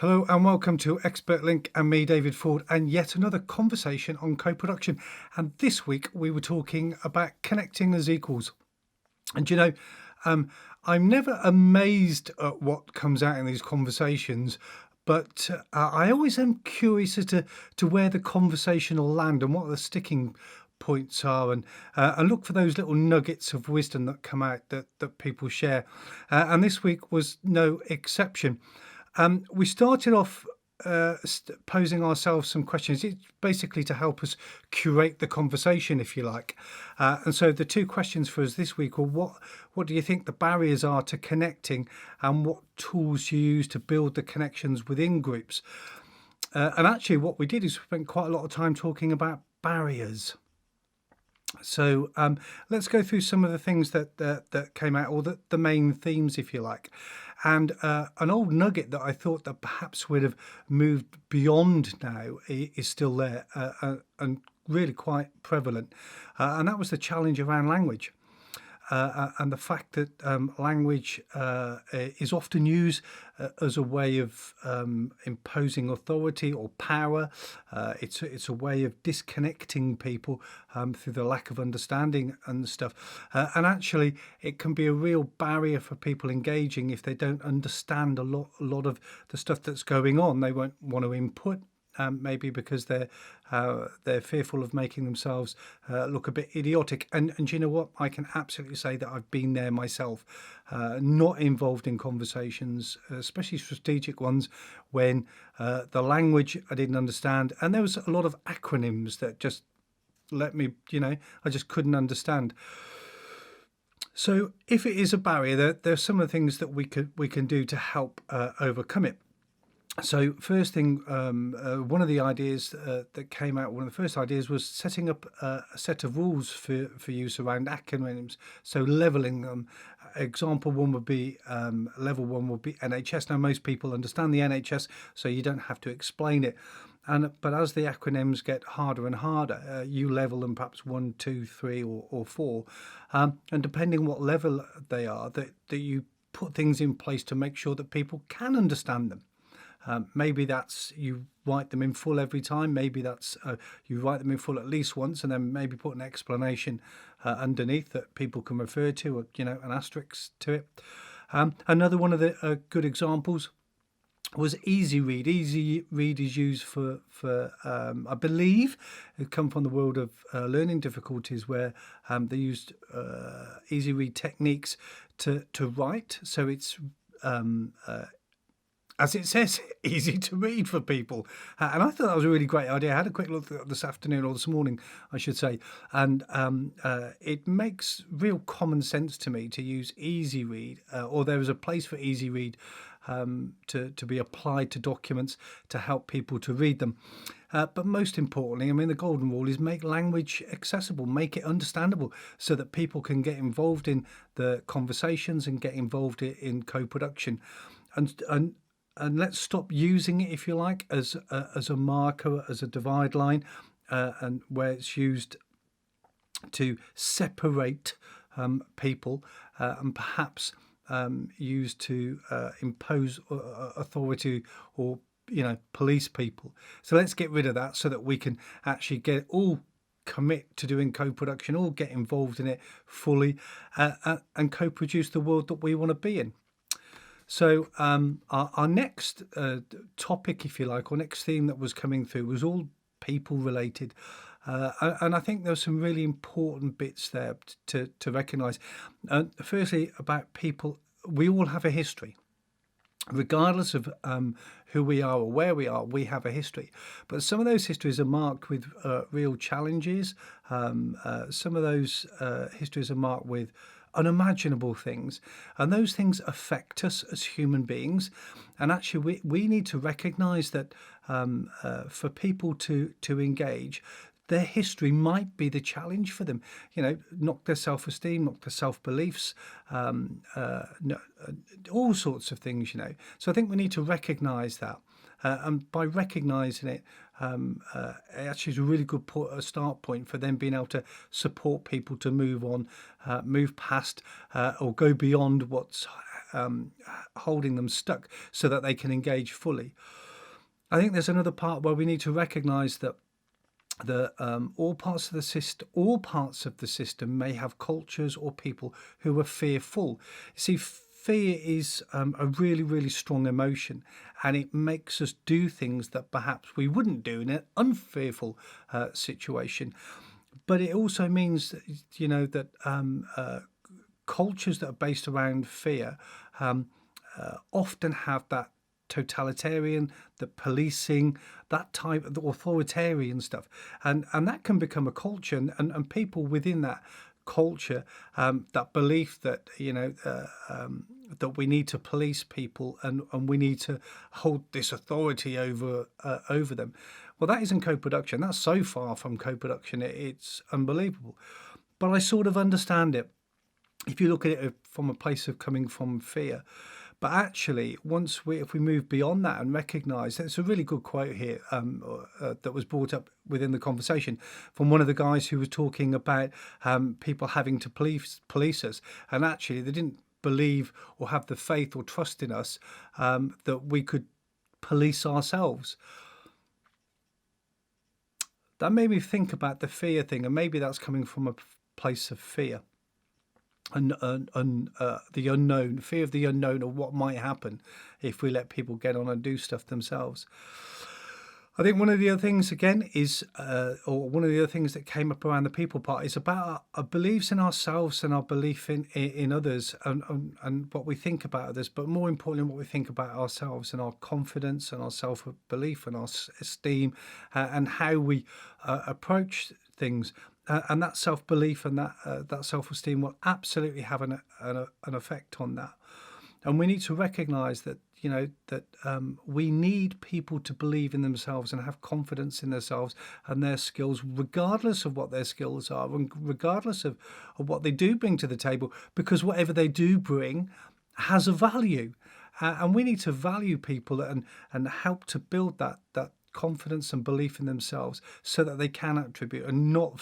Hello and welcome to Expert Link and me, David Ford, and yet another conversation on co-production. And this week we were talking about connecting as equals. And I'm never amazed at what comes out in these conversations, but I always am curious as to where the conversation will land and what the sticking points are, and look for those little nuggets of wisdom that come out that people share. And this week was no exception. We started off posing ourselves some questions. It's basically to help us curate the conversation, if you like. And so the two questions for us this week were what do you think the barriers are to connecting, and what tools you use to build the connections within groups. And actually what we did is we spent quite a lot of time talking about barriers. So let's go through some of the things that came out, or the main themes, if you like. And an old nugget that I thought that perhaps would have moved beyond now is still there, and really quite prevalent. And that was the challenge around language. And the fact that language is often used as a way of imposing authority or power. It's a way of disconnecting people through the lack of understanding and stuff. And actually, it can be a real barrier for people engaging if they don't understand a lot of the stuff that's going on. They won't want to input. Maybe because they're fearful of making themselves look a bit idiotic. And you know what? I can absolutely say that I've been there myself, not involved in conversations, especially strategic ones, when the language I didn't understand. And there was a lot of acronyms that just let me, I just couldn't understand. So if it is a barrier, there's some of the things that we can do to help overcome it. So first thing, one of the ideas that came out, one of the first ideas was setting up a set of rules for use around acronyms. So leveling them. Example one would be, level one would be NHS. Now most people understand the NHS, so you don't have to explain it. But as the acronyms get harder and harder, you level them perhaps 1, 2, 3 or 4. And depending what level they are, that you put things in place to make sure that people can understand them. Maybe that's you write them in full every time. Maybe that's you write them in full at least once, and then maybe put an explanation underneath that people can refer to, or an asterisk to it. Another one of the good examples was easy read. Easy read is used for I believe it come from the world of learning difficulties, where they used easy read techniques to write. So it's as it says, easy to read for people. And I thought that was a really great idea. I had a quick look at this afternoon, or this morning, I should say. And it makes real common sense to me to use easy read, or there is a place for easy read to be applied to documents to help people to read them. But most importantly, the golden rule is make language accessible, make it understandable, so that people can get involved in the conversations and get involved in co-production. And let's stop using it, if you like, as a marker, as a divide line, and where it's used to separate people, and perhaps used to impose authority, or police people. So let's get rid of that, so that we can actually get all commit to doing co-production, all get involved in it fully, and co-produce the world that we want to be in. So our next topic, if you like, or next theme that was coming through was all people related. And I think there were some really important bits there to recognise. Firstly, about people, we all have a history. Regardless of who we are or where we have a history. But some of those histories are marked with real challenges. Some of those histories are marked with unimaginable things, and those things affect us as human beings. And actually we need to recognize that for people to engage, their history might be the challenge for them, knock their self-esteem, knock their self-beliefs, all sorts of things, So I think we need to recognize that. And by recognizing it, actually is a really good start point for them being able to support people to move on, move past, or go beyond what's holding them stuck so that they can engage fully. I think there's another part where we need to recognise that all parts of the system may have cultures or people who are fearful. See, fear is a really, really strong emotion, and it makes us do things that perhaps we wouldn't do in an unfearful situation. But it also means that, that cultures that are based around fear often have that totalitarian, the policing, that type of the authoritarian stuff, and that can become a culture, and people within that culture, that belief that that we need to police people and we need to hold this authority over them. Well, that isn't co-production. That's so far from co-production. It's unbelievable. But I sort of understand it if you look at it from a place of coming from fear. But actually, if we move beyond that and recognise, it's a really good quote here that was brought up within the conversation from one of the guys who was talking about people having to police us, and actually they didn't believe or have the faith or trust in us that we could police ourselves. That made me think about the fear thing, and maybe that's coming from a place of fear. And the unknown, fear of the unknown, or what might happen if we let people get on and do stuff themselves. I think one of the other things again is, or one of the other things that came up around the people part is about our beliefs in ourselves and our belief in others, and what we think about others, but more importantly, what we think about ourselves and our confidence and our self-belief and our esteem, and how we approach things. And that self-belief and that self-esteem will absolutely have an effect on that. And we need to recognise that we need people to believe in themselves and have confidence in themselves and their skills, regardless of what their skills are and regardless of what they do bring to the table, because whatever they do bring has a value. And we need to value people and help to build that confidence and belief in themselves so that they can attribute and not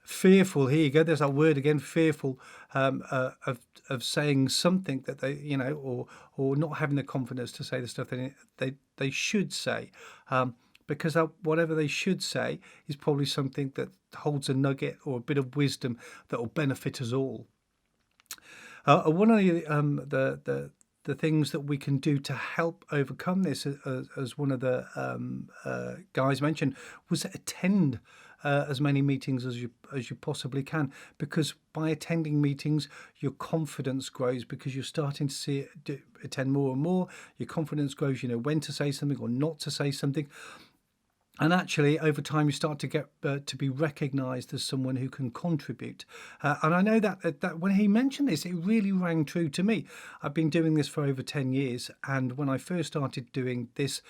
fearful. Here you go, there's that word again, fearful, of saying something that they or not having the confidence to say the stuff they should say, because whatever they should say is probably something that holds a nugget or a bit of wisdom that will benefit us all. One of the things that we can do to help overcome this, as one of the guys mentioned, was attend as many meetings as you possibly can, because by attending meetings your confidence grows, because you're starting to attend more and more. Your confidence grows, when to say something or not to say something. And actually, over time, you start to get to be recognised as someone who can contribute. And I know that when he mentioned this, it really rang true to me. I've been doing this for over 10 years. And when I first started doing this,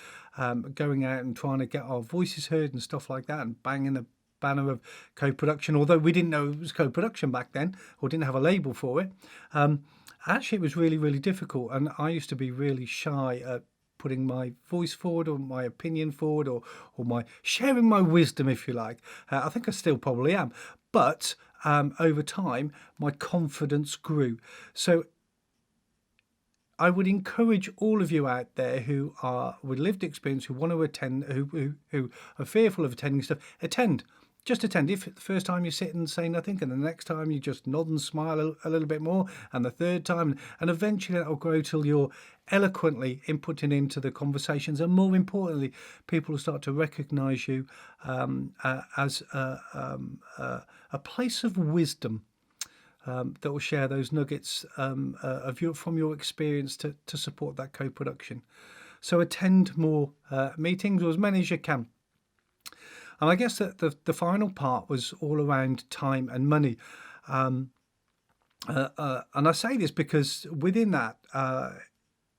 going out and trying to get our voices heard and stuff like that, and banging the banner of co-production, although we didn't know it was co-production back then, or didn't have a label for it, actually it was really, really difficult. And I used to be really shy at putting my voice forward or my opinion forward or my sharing my wisdom, if you like. I think I still probably am. But over time, my confidence grew. So I would encourage all of you out there who are with lived experience, who want to attend, who are fearful of attending stuff, attend. Just attend. If the first time you sit and say nothing, and the next time you just nod and smile a little bit more, and the third time, and eventually that will grow till you're eloquently inputting into the conversations, and more importantly, people will start to recognise you as a place of wisdom that will share those nuggets from your experience to support that co-production. So attend more meetings, or as many as you can. And I guess that the final part was all around time and money. And I say this because within that,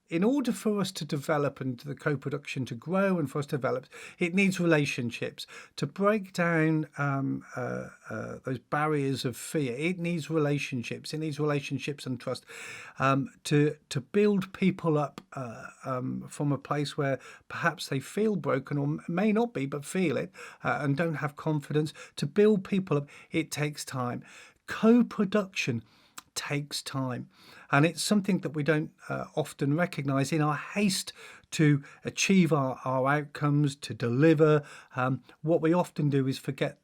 in order for us to develop and the co-production to grow and for us to develop, it needs relationships. To break down those barriers of fear, it needs relationships. It needs relationships and trust. To build people up from a place where perhaps they feel broken, or may not be, but feel it, and don't have confidence. To build people up, it takes time. Co-production takes time. And it's something that we don't often recognize in our haste to achieve our outcomes, to deliver. What we often do is forget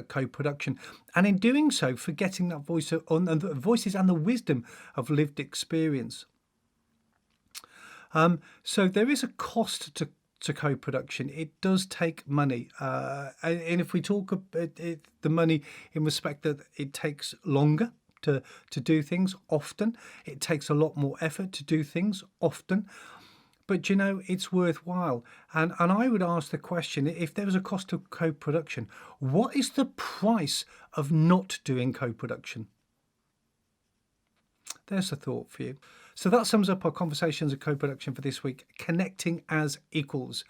co-production, and in doing so, forgetting that the voices and the wisdom of lived experience. So there is a cost to co-production. It does take money, and if we talk about the money in respect that it takes longer to do things, often it takes a lot more effort to do things, often, but it's worthwhile. And I would ask the question, if there was a cost of co-production, what is the price of not doing co-production? There's a thought for you. So that sums up our conversations of co-production for this week, connecting as equals.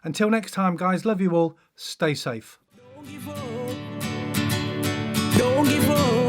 Until next time, guys, love you all. Stay safe. Don't give up.